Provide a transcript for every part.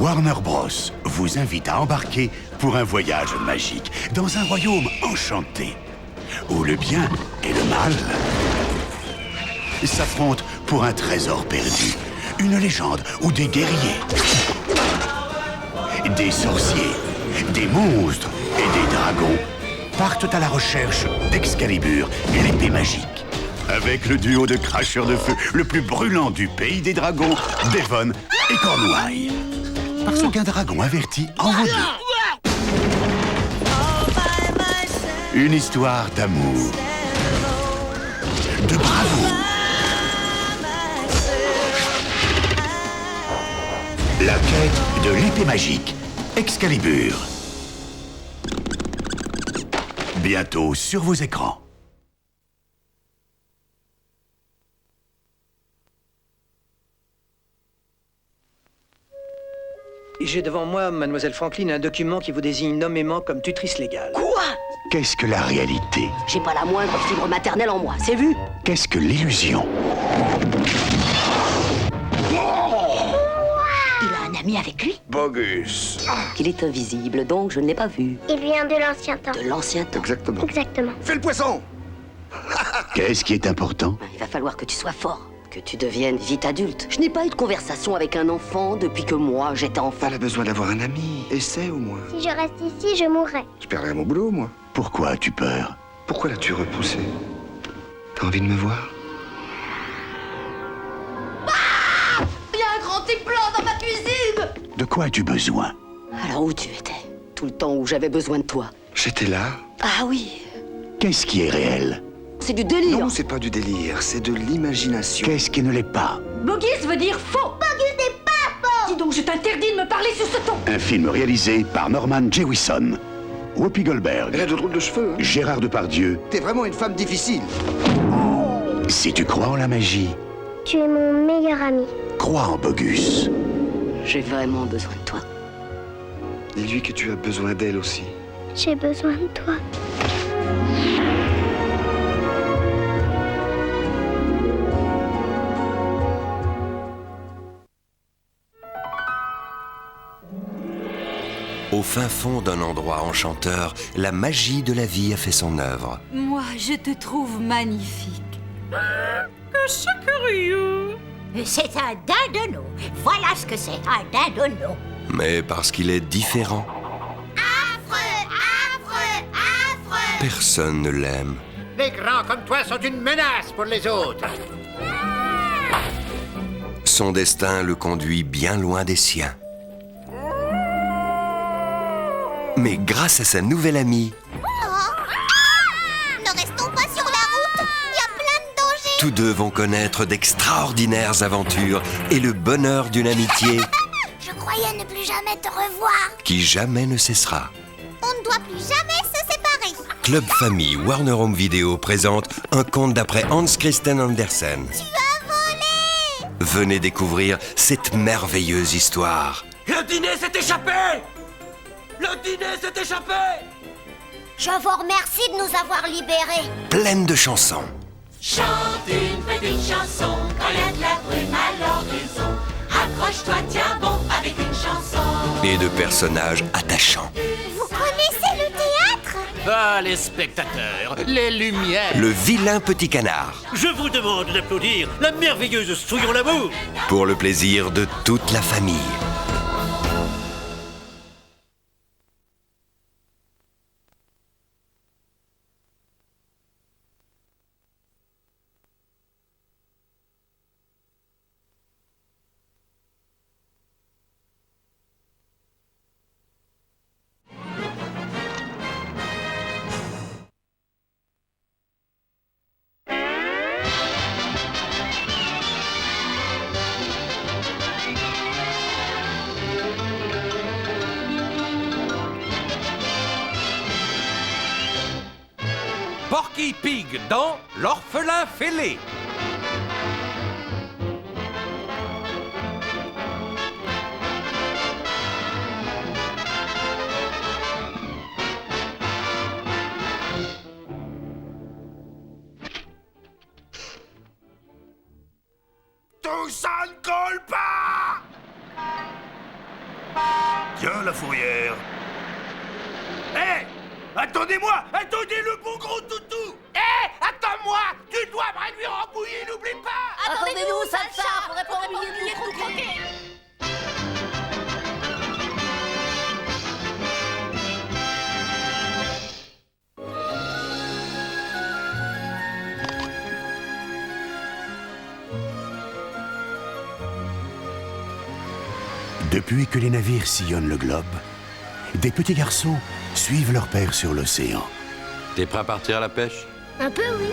Warner Bros. Vous invite à embarquer pour un voyage magique dans un royaume enchanté, où le bien et le mal s'affrontent pour un trésor perdu, une légende ou des guerriers, des sorciers, des monstres et des dragons partent à la recherche d'Excalibur et l'épée magique. Avec le duo de cracheurs de feu le plus brûlant du pays des dragons, Devon et Cornouailles. Parce qu'un dragon averti en vaut deux. Une histoire d'amour, de bravoure. La quête de l'épée magique, Excalibur. Bientôt sur vos écrans. J'ai devant moi, mademoiselle Franklin, un document qui vous désigne nommément comme tutrice légale. Quoi? Qu'est-ce que la réalité? J'ai pas la moindre fibre maternelle en moi, c'est vu? Qu'est-ce que l'illusion? Il a un ami avec lui? Bogus. Il est invisible, donc je ne l'ai pas vu. Il vient de l'ancien temps. De l'ancien temps. Exactement. Exactement. Fais le poisson. Qu'est-ce qui est important? Il va falloir que tu sois fort, que tu deviennes vite adulte. Je n'ai pas eu de conversation avec un enfant depuis que moi, j'étais enfant. Elle a besoin d'avoir un ami. Essaie au moins. Si je reste ici, je mourrai. Je perdrai mon boulot, moi. Pourquoi as-tu peur? Pourquoi l'as-tu repoussé? T'as envie de me voir? Il y a un grand type blanc dans ma cuisine! De quoi as-tu besoin? Alors où tu étais? Tout le temps où j'avais besoin de toi. J'étais là. Ah oui, Qu'est-ce qui est réel? c'est du délire. Non, c'est pas du délire, c'est de l'imagination. Qu'est-ce qui ne l'est pas? Bogus veut dire faux. Bogus n'est pas faux. Dis donc, je t'interdis de me parler sur ce ton. Un film réalisé par Norman Jewison, Whoopi Elle Goldberg, a de drôles de cheveux, hein. Gérard Depardieu. T'es vraiment une femme difficile. Si tu crois en la magie, Tu es mon meilleur ami. crois en Bogus. J'ai vraiment besoin de toi. Dis-lui que tu as besoin d'elle aussi. J'ai besoin de toi. Au fin fond d'un endroit enchanteur, la magie de la vie a fait son œuvre. Moi, je te trouve magnifique. Que c'est curieux. C'est un dindonneau. Voilà ce que c'est, un dindonneau. Mais parce qu'il est différent, Affreux, affreux, affreux. personne ne l'aime. Les grands comme toi sont une menace pour les autres. Son destin le conduit bien loin des siens. Mais grâce à sa nouvelle amie, Ne restons pas sur la route. Il y a plein de dangers. tous deux vont connaître d'extraordinaires aventures et le bonheur d'une amitié Je croyais ne plus jamais te revoir. qui jamais ne cessera. On ne doit plus jamais se séparer. Club Famille Warner Home Video présente un conte d'après Hans Christian Andersen. Tu as volé. Venez découvrir cette merveilleuse histoire. Le dîner s'est échappé. Le dîner s'est échappé. Je vous remercie de nous avoir libérés. Pleine de chansons. Chante une petite chanson quand il y a de la brume à l'horizon. Accroche-toi, tiens bon avec une chanson. Et de personnages attachants. Vous connaissez le théâtre? Ah, les spectateurs, les lumières. Le vilain petit canard. Je vous demande d'applaudir la merveilleuse Souillon l'amour. Pour le plaisir de toute la famille. Porky Pig dans L'orphelin fêlé. Tout ça ne colle pas. Tiens, la fourrière. Hé! Attendez-moi! Attendez le bon gros toutou! Hé, attends-moi. Tu dois me réduire en bouillie, n'oublie pas. Attendez-nous, Salsa, faudrait pas oublier de tout croquer. Depuis que les navires sillonnent le globe, des petits garçons suivent leur père sur l'océan. T'es prêt à partir à la pêche? Un peu, oui.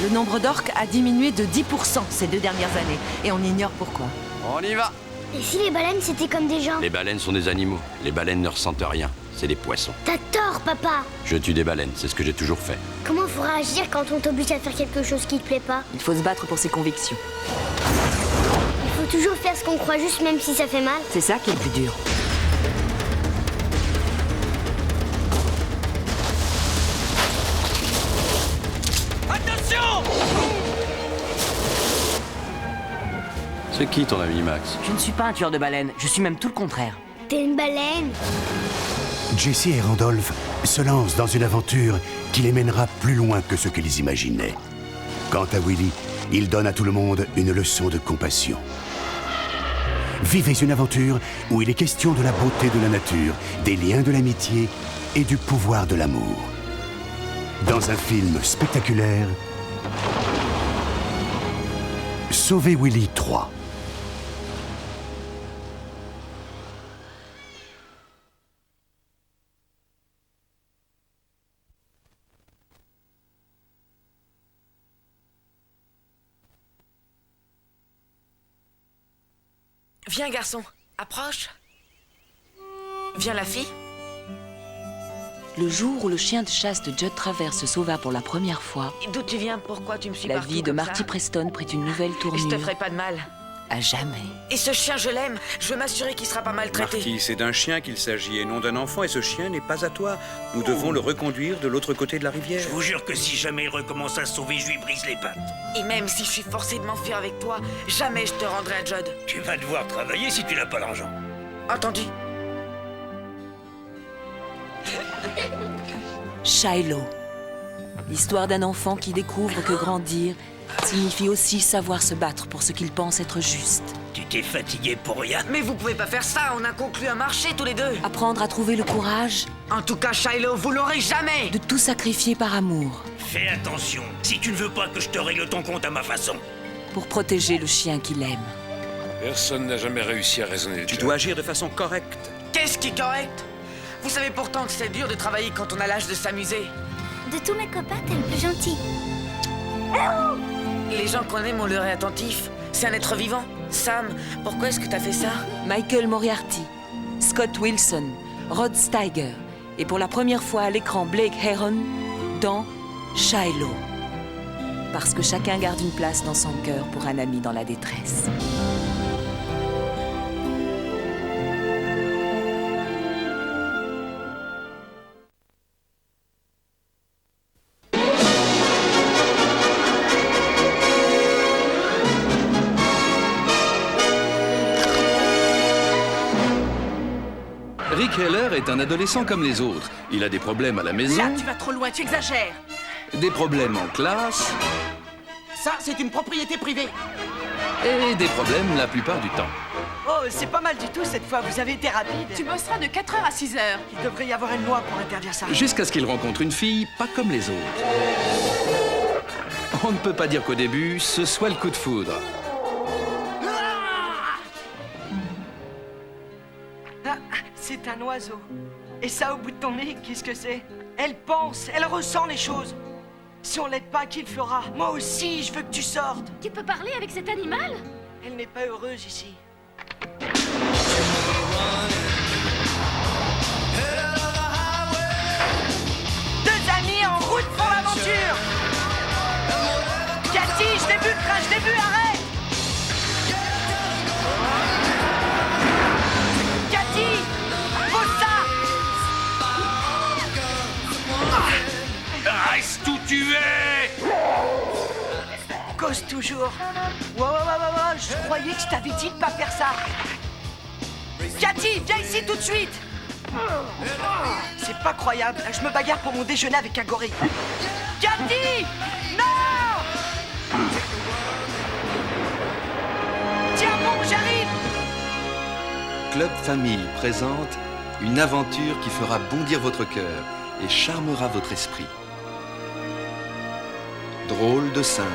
Le nombre d'orques a diminué de 10% ces 2 dernières années, et on ignore pourquoi. On y va! Et si les baleines, c'était comme des gens? Les baleines sont des animaux. Les baleines ne ressentent rien. C'est des poissons. T'as tort, papa. Je tue des baleines, c'est ce que j'ai toujours fait. Comment faut réagir quand on t'oblige à faire quelque chose qui te plaît pas? Il faut se battre pour ses convictions. Il faut toujours faire ce qu'on croit juste, même si ça fait mal. C'est ça qui est le plus dur. Attention! C'est qui ton ami Max? Je ne suis pas un tueur de baleines, je suis même tout le contraire. T'es une baleine. Jesse et Randolph se lancent dans une aventure qui les mènera plus loin que ce qu'ils imaginaient. Quant à Willy, il donne à tout le monde une leçon de compassion. Vivez une aventure où il est question de la beauté de la nature, des liens de l'amitié et du pouvoir de l'amour. Dans un film spectaculaire, Sauver Willy 3. Viens, garçon, approche. Viens, la fille. Le jour où le chien de chasse de Judd Travers se sauva pour la première fois, D'où tu viens? Pourquoi tu me suis la partout vie de comme Marty ça? Preston prit une nouvelle Et tournure. je te ferai pas de mal. À jamais. Et ce chien, je l'aime. Je veux m'assurer qu'il sera pas maltraité. Marty, c'est d'un chien qu'il s'agit et non d'un enfant, et ce chien n'est pas à toi. Nous devons le reconduire de l'autre côté de la rivière. Je vous jure que si jamais il recommence à se sauver, je lui brise les pattes. Et même si je suis forcée de m'enfuir avec toi, jamais je te rendrai à Judd. Tu vas devoir travailler si tu n'as pas l'argent. Entendu? Shiloh. L'histoire d'un enfant qui découvre que grandir signifie aussi savoir se battre pour ce qu'il pense être juste. Tu t'es fatigué pour rien. Mais vous pouvez pas faire ça, on a conclu un marché tous les deux. Apprendre à trouver le courage En tout cas, Shiloh, vous l'aurez jamais. de tout sacrifier par amour Fais attention, si tu ne veux pas que je te règle ton compte à ma façon. pour protéger le chien qu'il aime. Personne n'a jamais réussi à raisonner. Tu dois agir de façon correcte. Qu'est-ce qui est correct? Vous savez pourtant que c'est dur de travailler quand on a l'âge de s'amuser. De tous mes copains, t'es le plus gentil. Les gens qu'on aime, on leur est attentif. C'est un être vivant. Sam, pourquoi est-ce que t'as fait ça? Michael Moriarty, Scott Wilson, Rod Steiger et pour la première fois à l'écran Blake Heron dans Shiloh. Parce que chacun garde une place dans son cœur pour un ami dans la détresse. Rick Heller est un adolescent comme les autres. Il a des problèmes à la maison, Là, tu vas trop loin, tu exagères. des problèmes en classe Ça, c'est une propriété privée. et des problèmes la plupart du temps. Oh, c'est pas mal du tout cette fois, vous avez été rapide. Tu bosseras de 4h à 6h. Il devrait y avoir une loi pour interdire ça. Jusqu'à ce qu'il rencontre une fille pas comme les autres. On ne peut pas dire qu'au début, ce soit le coup de foudre. Ah, c'est un oiseau. Et ça au bout de ton nez, qu'est-ce que c'est? Elle pense, elle ressent les choses. Si on l'aide pas, qui le fera? Moi aussi, je veux que tu sortes. Tu peux parler avec cet animal? Elle n'est pas heureuse ici. Deux amis en route pour l'aventure. Cathy, je l'ai vu, crash, je l'ai vu, arrête. Cathy, pose ça. Reste où tu es! Cause toujours. Ouais, je croyais que je t'avais dit de pas faire ça. Cathy, viens ici tout de suite! C'est pas croyable, je me bagarre pour mon déjeuner avec un gorille. Cathy! Non! Tiens bon, j'arrive! Club Famille présente une aventure qui fera bondir votre cœur et charmera votre esprit. Drôle de singe.